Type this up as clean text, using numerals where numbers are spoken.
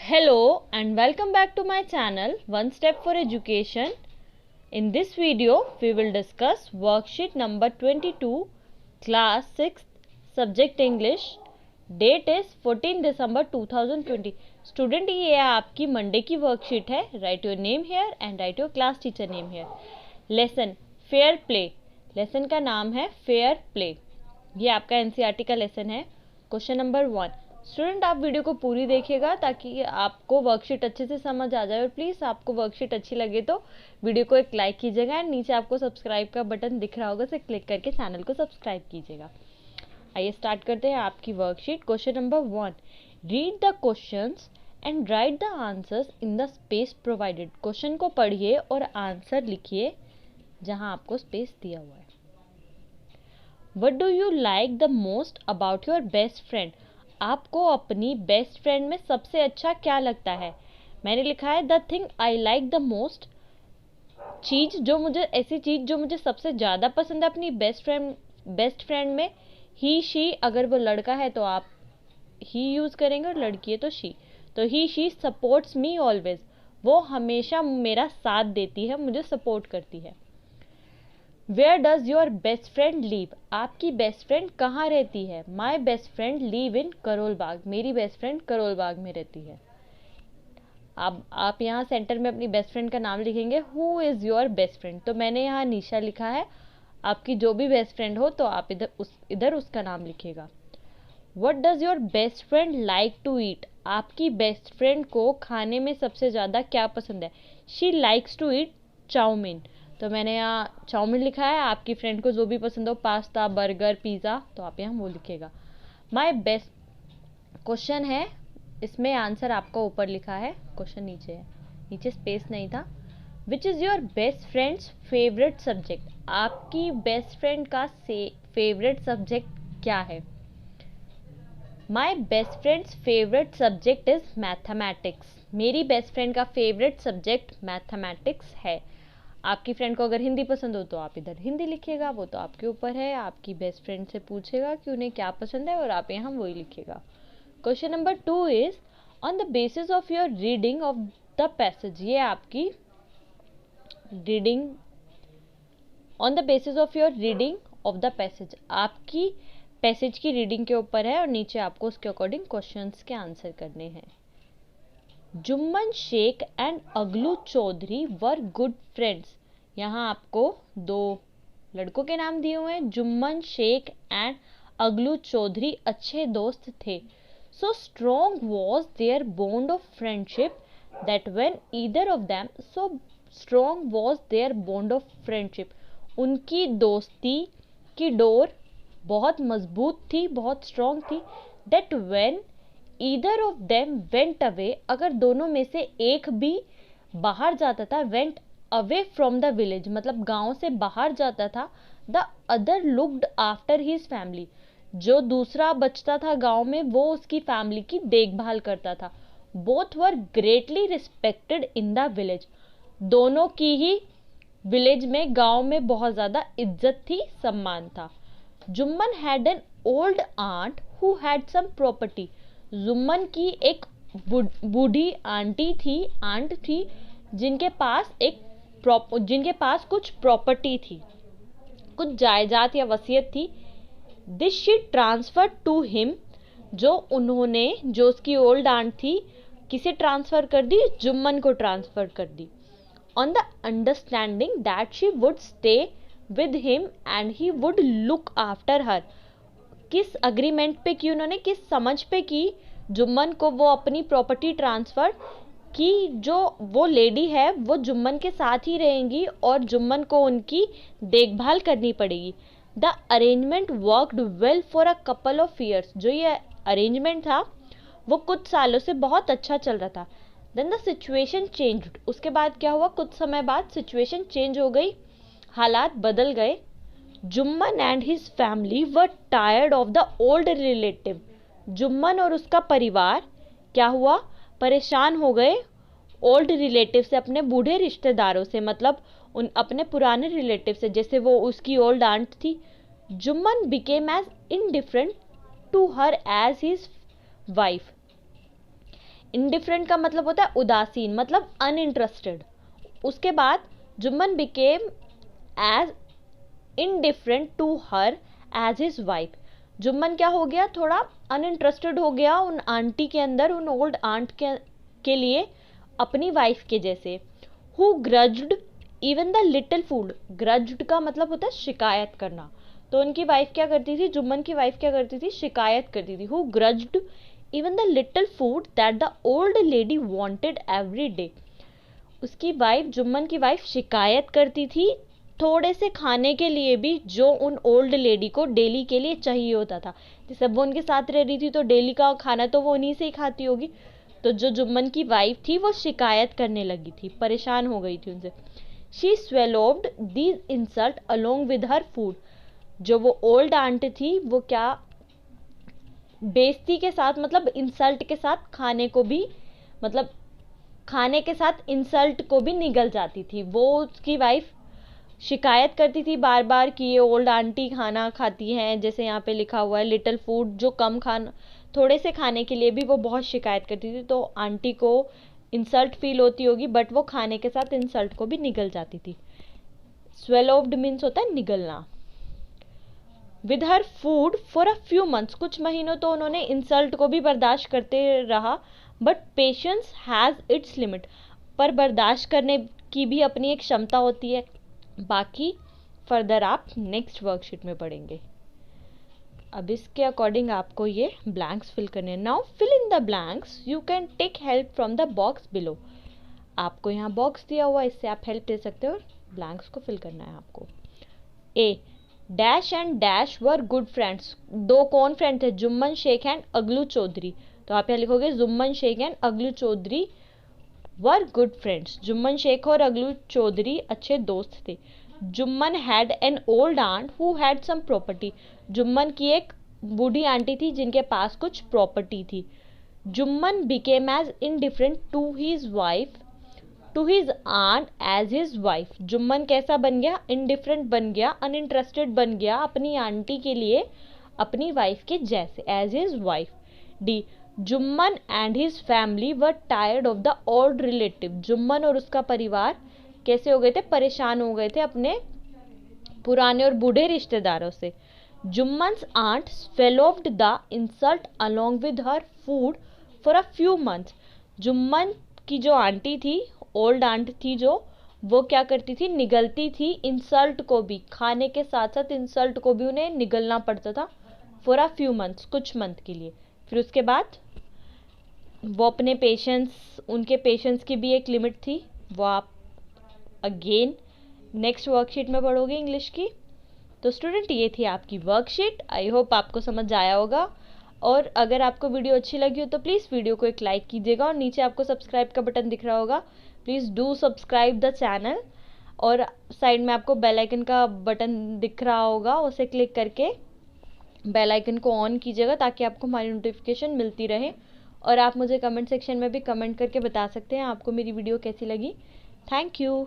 Hello and welcome back to my channel One Step for Education. In this video we will discuss worksheet number 22 class 6th subject English. Date is 14 December 2020. Student ये आपकी Monday की worksheet है. Write your name here and write your class teacher name here. Lesson Fair Play. Lesson का नाम है fair play. ये आपका NCERT का लेसन है. Question number 1. स्टूडेंट आप वीडियो को पूरी देखिएगा ताकि आपको वर्कशीट अच्छे से समझ आ जाए. और प्लीज़ आपको वर्कशीट अच्छी लगे तो वीडियो को एक लाइक कीजिएगा एंड नीचे आपको सब्सक्राइब का बटन दिख रहा होगा, उसे क्लिक करके चैनल को सब्सक्राइब कीजिएगा. आइए स्टार्ट करते हैं आपकी worksheet. Question number 1. Read the questions and right the answers in the space provided. Question को पढ़िए और आंसर लिखिए जहां आपको स्पेस दिया हुआ है. What do you like the most about your best friend? आपको अपनी बेस्ट फ्रेंड में सबसे अच्छा क्या लगता है? मैंने लिखा है the thing I like the most. चीज़ जो मुझे ऐसी चीज़ जो मुझे सबसे ज़्यादा पसंद है अपनी बेस्ट फ्रेंड में. ही शी, अगर वो लड़का है तो आप ही यूज़ करेंगे और लड़की है तो शी. तो ही शी सपोर्ट्स मी ऑलवेज. वो हमेशा मेरा साथ देती है, मुझे सपोर्ट करती है. Where does your best friend live? आपकी बेस्ट फ्रेंड कहाँ रहती है? My best friend live in Karol Bagh. मेरी बेस्ट फ्रेंड करोल बाग में रहती है. अब आप यहाँ सेंटर में अपनी बेस्ट फ्रेंड का नाम लिखेंगे. Who is your best friend? तो मैंने यहाँ निशा लिखा है. आपकी जो भी बेस्ट फ्रेंड हो तो आप इधर उसका नाम लिखिएगा. What does your best friend like to eat? आपकी बेस्ट फ्रेंड को खाने में सबसे ज़्यादा क्या पसंद है? She likes to eat chowmein. तो मैंने यहाँ चाउमीन लिखा है. आपकी फ्रेंड को जो भी पसंद हो, पास्ता, बर्गर, पिज़्ज़ा, तो आप यहाँ वो लिखेगा. माई बेस्ट क्वेश्चन है, इसमें आंसर आपका ऊपर लिखा है, क्वेश्चन नीचे है, नीचे स्पेस नहीं था. Which is your best friends favourite subject? आपकी बेस्ट फ्रेंड का फेवरेट सब्जेक्ट क्या है? My best friends favourite subject is mathematics. मेरी बेस्ट फ्रेंड का फेवरेट सब्जेक्ट मैथमेटिक्स है. आपकी फ्रेंड को अगर हिंदी पसंद हो तो आप इधर हिंदी लिखिएगा, वो तो आपके ऊपर है. आपकी बेस्ट फ्रेंड से पूछेगा कि उन्हें क्या पसंद है और आप यहाँ वही लिखिएगा. Question number 2 is on the basis of your reading of the passage. ये आपकी reading on the basis of your reading of the passage, आपकी पैसेज की रीडिंग के ऊपर है और नीचे आपको उसके अकॉर्डिंग क्वेश्चंस के आंसर करने हैं. जुम्मन शेख एंड अगलू चौधरी वर गुड फ्रेंड्स. यहाँ आपको दो लड़कों के नाम दिए हुए हैं. जुम्मन शेख एंड अगलू चौधरी अच्छे दोस्त थे. So strong was their bond of friendship that when either of them, so strong was their bond of friendship. उनकी दोस्ती की डोर बहुत मजबूत थी, बहुत स्ट्रॉन्ग थी. That when either of them went away, अगर दोनों में से एक भी बाहर जाता था, went away from the village मतलब गांव से बाहर जाता था, the other looked after his family. जो दूसरा बचता था गांव में वो उसकी फैमिली की देखभाल करता था. Both were greatly respected in the village. दोनों की ही विलेज में, गांव में बहुत ज़्यादा इज्जत थी, सम्मान था. Jumman had an old aunt who had some property. Jumman की एक बूढ़ी आंट थी जिनके पास कुछ प्रॉपर्टी थी, कुछ जायदाद या वसीयत थी. This she transfer to him, जो उसकी ओल्ड आंट थी, किसे ट्रांसफर कर दी? जुम्मन को ट्रांसफर कर दी. On the understanding that she would stay with him and he would look after her. किस अग्रीमेंट पे की उन्होंने, किस समझ पे की जुम्मन को वो अपनी प्रॉपर्टी ट्रांसफर की, जो वो लेडी है वो जुम्मन के साथ ही रहेंगी और जुम्मन को उनकी देखभाल करनी पड़ेगी. The arrangement worked well for a couple of years. जो ये अरेंजमेंट था वो कुछ सालों से बहुत अच्छा चल रहा था. Then the situation changed. उसके बाद क्या हुआ? कुछ समय बाद सिचुएशन चेंज हो गई, हालात बदल गए. Jumman and his family were tired of the old relative. Jumman और उसका परिवार क्या हुआ? परेशान हो गए ओल्ड रिलेटिव से, अपने बूढ़े रिश्तेदारों से, मतलब अपने पुराने रिलेटिव से, जैसे वो उसकी ओल्ड आंट थी. Jumman became as indifferent to her as his wife. Indifferent का मतलब होता है उदासीन, मतलब अनइंटरेस्टेड। उसके बाद Jumman became as indifferent to her as his wife. Jumman क्या हो गया, थोड़ा अनइंटरेस्टेड हो गया उन आंटी के अंदर, उन ओल्ड आंट के लिए अपनी वाइफ के जैसे। Who grudged even the little food, grudged का मतलब होता है शिकायत करना, तो उनकी वाइफ क्या करती थी, जुम्मन की वाइफ क्या करती थी, शिकायत करती थी। Who grudged even the little food that the old lady wanted every day. उसकी वाइफ, जुम्मन की वाइफ शिकायत करती थी थोड़े से खाने के लिए भी जो उन ओल्ड लेडी को डेली के लिए चाहिए होता था। जैसे वो उनके साथ रह रही थी तो डेली का खाना तो वो उन्हीं से ही खाती होगी, तो जो जुम्मन की वाइफ थी वो शिकायत करने लगी थी, परेशान हो गई थी उनसे। She swallowed these insult along with her food. जो वो ओल्ड आंट थी वो क्या, बेइज्जती के साथ, मतलब इंसल्ट के साथ खाने को भी, मतलब खाने के साथ इंसल्ट को भी निगल जाती थी। वो उसकी वाइफ शिकायत करती थी बार बार कि ये ओल्ड आंटी खाना खाती हैं, जैसे यहाँ पे लिखा हुआ है लिटिल फूड, जो कम खाना, थोड़े से खाने के लिए भी वो बहुत शिकायत करती थी, तो आंटी को इंसल्ट फील होती होगी, बट वो खाने के साथ इंसल्ट को भी निगल जाती थी। स्वेलोव्ड मीन्स होता है निगलना। With her food for a few months, कुछ महीनों तो उन्होंने इंसल्ट को भी बर्दाश्त करते रहा, but patience has its limit, पर बर्दाश्त करने की भी अपनी एक क्षमता होती है। बाकी फर्दर आप नेक्स्ट वर्कशीट में पढ़ेंगे। अब इसके अकॉर्डिंग आपको ये ब्लैंक्स फिल करने हैं। Now fill in the blanks, you can take help from the box below. आपको यहाँ बॉक्स दिया हुआ है, इससे आप हेल्प ले सकते हो और ब्लैंक्स को फिल करना है आपको। A, dash and dash were good friends. दो कौन फ्रेंड थे, जुम्मन शेख एंड अगलू चौधरी। तो आप यहाँ लिखोगे जुम्मन शेख एंड अगलू Chaudhary were good friends. Jumman Sheikh और अगलू चौधरी अच्छे दोस्त थे। Jumman had an old aunt who had some property. Jumman की एक बूढ़ी आंटी थी जिनके पास कुछ प्रॉपर्टी थी। Jumman became as indifferent to his wife to his aunt as his wife. Jumman कैसा बन गया, इनडिफरेंट बन गया, अनइंटरेस्टेड बन गया अपनी आंटी के लिए अपनी वाइफ के जैसे, as his wife. D, Jumman and his family were tired of the old relative. Jumman और उसका परिवार कैसे हो गए थे, परेशान हो गए थे अपने पुराने और बूढ़े रिश्तेदारों से। Jumman's aunt swallowed the insult along with her food for a few months. Jumman की जो आंटी थी, ओल्ड आंट थी जो, वो क्या करती थी, निगलती थी इंसल्ट को भी, खाने के साथ साथ इंसल्ट को भी उन्हें निगलना पड़ता था फॉर अ फ्यू मंथ्स, कुछ मंथ के लिए। फिर उसके बाद वो अपने पेशेंस, उनके पेशेंस की भी एक लिमिट थी, वो आप अगेन नेक्स्ट वर्कशीट में पढ़ोगे इंग्लिश की। तो स्टूडेंट ये थी आपकी वर्कशीट, आई होप आपको समझ आया होगा। और अगर आपको वीडियो अच्छी लगी हो तो प्लीज़ वीडियो को एक लाइक कीजिएगा, और नीचे आपको सब्सक्राइब का बटन दिख रहा होगा, please do subscribe the channel. और साइड में आपको बेल आइकन का बटन दिख रहा होगा, उसे क्लिक करके बेल आइकन को ऑन कीजिएगा ताकि आपको हमारी नोटिफिकेशन मिलती रहे। और आप मुझे कमेंट सेक्शन में भी कमेंट करके बता सकते हैं आपको मेरी वीडियो कैसी लगी। Thank you.